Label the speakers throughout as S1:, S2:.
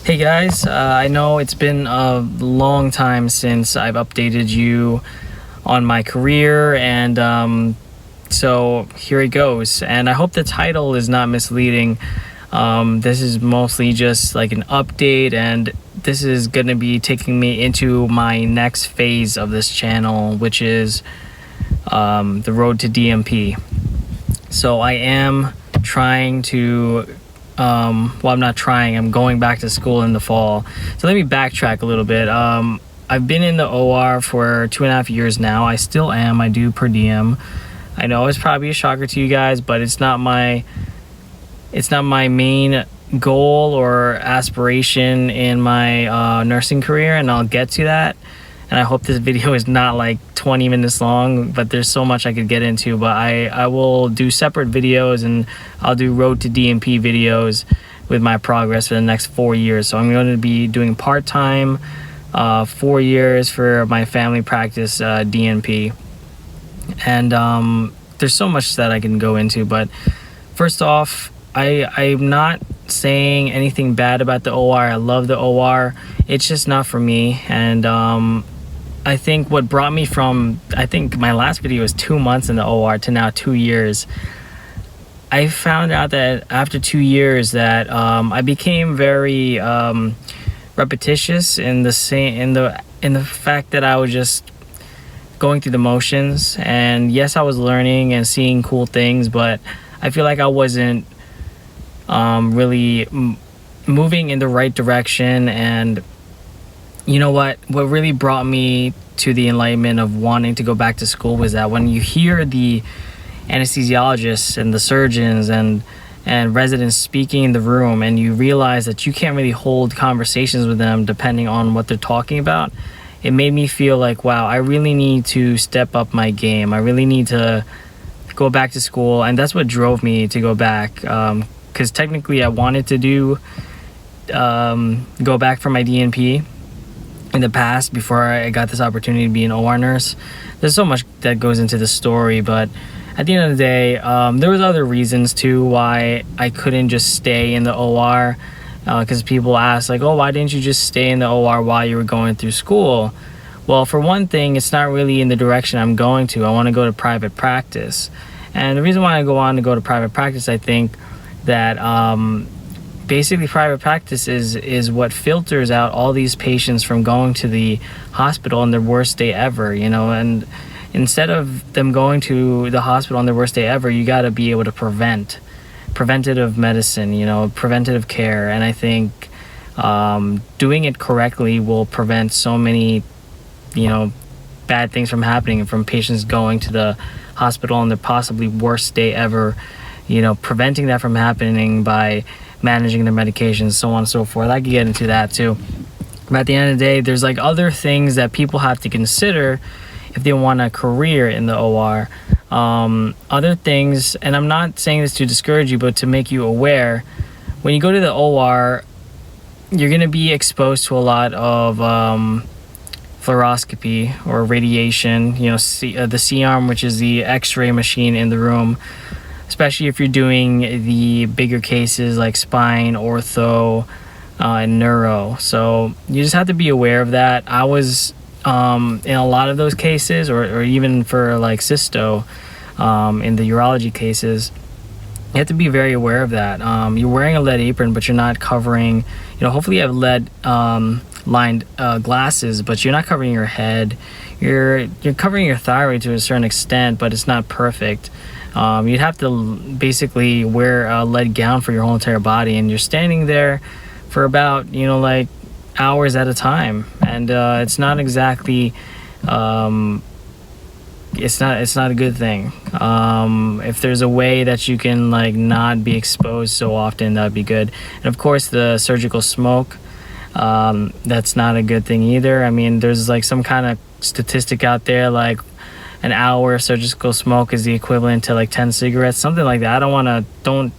S1: Hey guys, I know it's been a long time since I've updated you on my career, and so here it goes. And I hope the title is not misleading. This is mostly just like an update, and this is going to be taking me into my next phase of this channel, which is the road to DNP. So I am trying to I'm not trying, I'm going back to school in the fall. So let me backtrack a little bit. I've been in the OR for 2.5 years now. I still am. I do per diem. I know it's probably a shocker to you guys, but it's not my main goal or aspiration in my nursing career, and I'll get to that. And I hope this video is not like 20 minutes long, but there's so much I could get into. But I will do separate videos, and I'll do road to DNP videos with my progress for the next 4 years. So I'm going to be doing part-time 4 years for my family practice DNP. And there's so much that I can go into. But first off, I'm not saying anything bad about the OR. I love the OR. It's just not for me. And I think what brought me from, I think my last video was 2 months in the OR to now 2 years. I found out that after 2 years that I became very repetitious in the fact that I was just going through the motions. And yes, I was learning and seeing cool things, but I feel like I wasn't really moving in the right direction. And you know what really brought me to the enlightenment of wanting to go back to school was that when you hear the anesthesiologists and the surgeons and residents speaking in the room, and you realize that you can't really hold conversations with them depending on what they're talking about, it made me feel like, wow, I really need to step up my game. I really need to go back to school. And that's what drove me to go back, because technically I wanted to go back for my DNP in the past before I got this opportunity to be an OR nurse. There's so much that goes into the story, but at the end of the day, there was other reasons too why I couldn't just stay in the OR, because people ask like, oh, why didn't you just stay in the OR while you were going through school? Well, for one thing, it's not really in the direction I'm going to. I want to go to private practice. And the reason why I go to private practice, I think that basically private practice is what filters out all these patients from going to the hospital on their worst day ever, you know. And instead of them going to the hospital on their worst day ever, you got to be able to preventative medicine, you know, preventative care. And I think doing it correctly will prevent so many, you know, bad things from happening, from patients going to the hospital on their possibly worst day ever, you know, preventing that from happening by managing their medications, so on and so forth. I could get into that too. But at the end of the day, there's like other things that people have to consider if they want a career in the OR. Other things, and I'm not saying this to discourage you, but to make you aware, when you go to the OR, you're going to be exposed to a lot of fluoroscopy or radiation, you know, the C-arm, which is the x-ray machine in the room, especially if you're doing the bigger cases like spine, ortho, and neuro. So you just have to be aware of that. I was in a lot of those cases, or even for like cysto, in the urology cases, you have to be very aware of that. You're wearing a lead apron, but you're not covering, you know, hopefully you have lead lined glasses, but you're not covering your head. You're covering your thyroid to a certain extent, but it's not perfect. You'd have to basically wear a lead gown for your whole entire body, and you're standing there for about, you know, like hours at a time. And it's not exactly it's not a good thing. If there's a way that you can like not be exposed so often, that'd be good. And of course the surgical smoke, that's not a good thing either. I mean, there's like some kind of statistic out there like an hour or so just go smoke is the equivalent to like 10 cigarettes, something like that. I don't want to,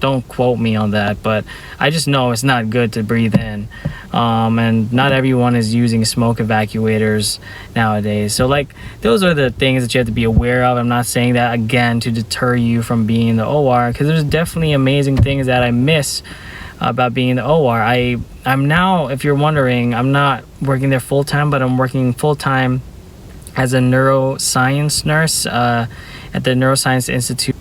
S1: don't quote me on that, but I just know it's not good to breathe in. And not everyone is using smoke evacuators nowadays. So like those are the things that you have to be aware of. I'm not saying that again to deter you from being in the OR, because there's definitely amazing things that I miss about being in the OR. I'm now, if you're wondering, I'm not working there full-time, but I'm working full-time as a neuroscience nurse at the Neuroscience Institute.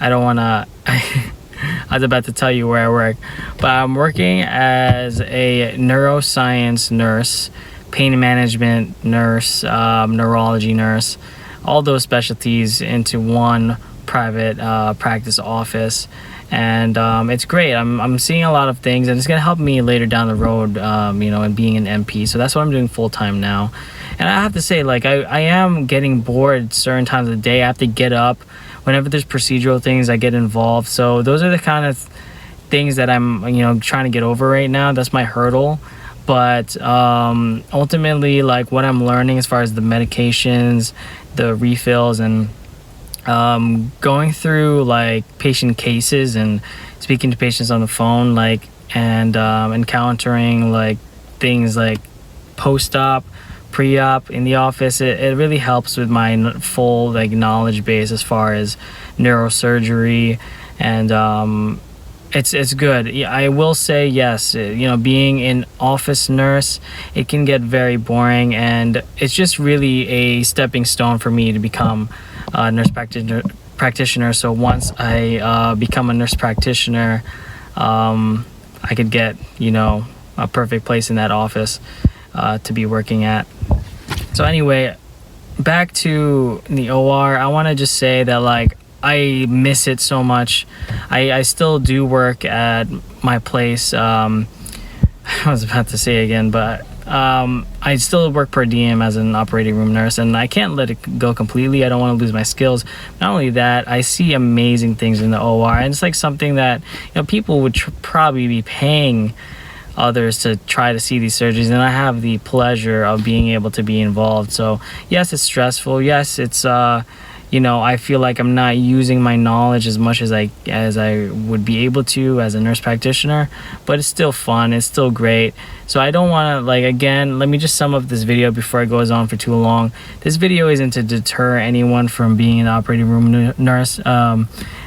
S1: I don't want to I was about to tell you where I work, but I'm working as a neuroscience nurse, pain management nurse, neurology nurse, all those specialties into one private practice office. And it's great. I'm seeing a lot of things, and it's gonna help me later down the road, and being an MP. So that's what I'm doing full time now. And I have to say, like, I am getting bored certain times of the day. I have to get up. Whenever there's procedural things, I get involved. So those are the kind of things that I'm, trying to get over right now. That's my hurdle. But ultimately, like, what I'm learning as far as the medications, the refills, and going through like patient cases and speaking to patients on the phone, like, and encountering like things like post-op, pre-op in the office, it really helps with my full like knowledge base as far as neurosurgery. And it's good. I will say, yes, being an office nurse, it can get very boring, and it's just really a stepping stone for me to become a nurse practitioner. So once I become a nurse practitioner, I could get a perfect place in that office to be working at. So anyway, back to the OR, I want to just say that, like, I miss it so much. I still do work at my place. I was about to say again, but I still work per diem as an operating room nurse, and I can't let it go completely. I don't want to lose my skills. Not only that, I see amazing things in the OR, and it's like something that people would probably be paying others to try to see these surgeries, and I have the pleasure of being able to be involved. So yes, it's stressful. Yes, it's I feel like I'm not using my knowledge as much as I would be able to as a nurse practitioner, but it's still fun. It's still great. So I don't want to, again, let me just sum up this video before it goes on for too long. This video isn't to deter anyone from being an operating room nurse.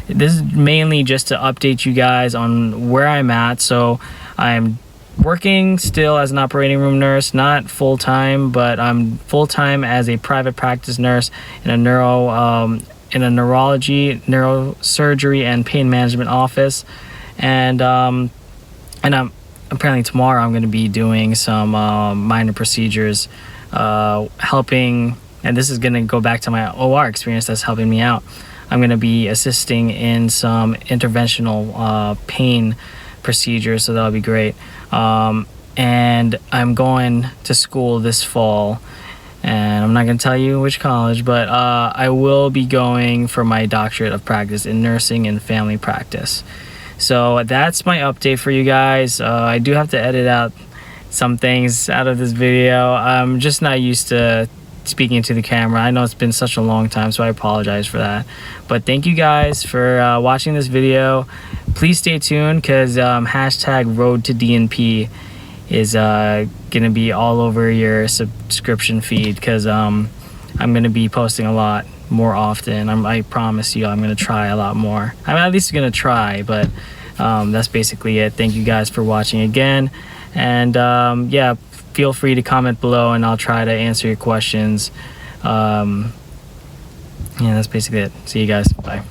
S1: This is mainly just to update you guys on where I'm at. So I'm working still as an operating room nurse, not full-time, but I'm full-time as a private practice nurse in a neurology, neurosurgery, and pain management office. And I'm apparently tomorrow I'm going to be doing some minor procedures, helping, and this is going to go back to my OR experience that's helping me out. I'm going to be assisting in some interventional pain procedures, so that'll be great. And I'm going to school this fall, and I'm not going to tell you which college, but I will be going for my doctorate of practice in nursing and family practice. So that's my update for you guys. I do have to edit out some things out of this video. I'm just not used to speaking to the camera. I know it's been such a long time, so I apologize for that. But thank you guys for watching this video. Please stay tuned, because hashtag Road to DNP is gonna be all over your subscription feed, because I'm gonna be posting a lot more often. I promise you I'm gonna try a lot more. I'm at least gonna try, but that's basically it. Thank you guys for watching again, and yeah, feel free to comment below and I'll try to answer your questions. Yeah, that's basically it. See you guys. Bye.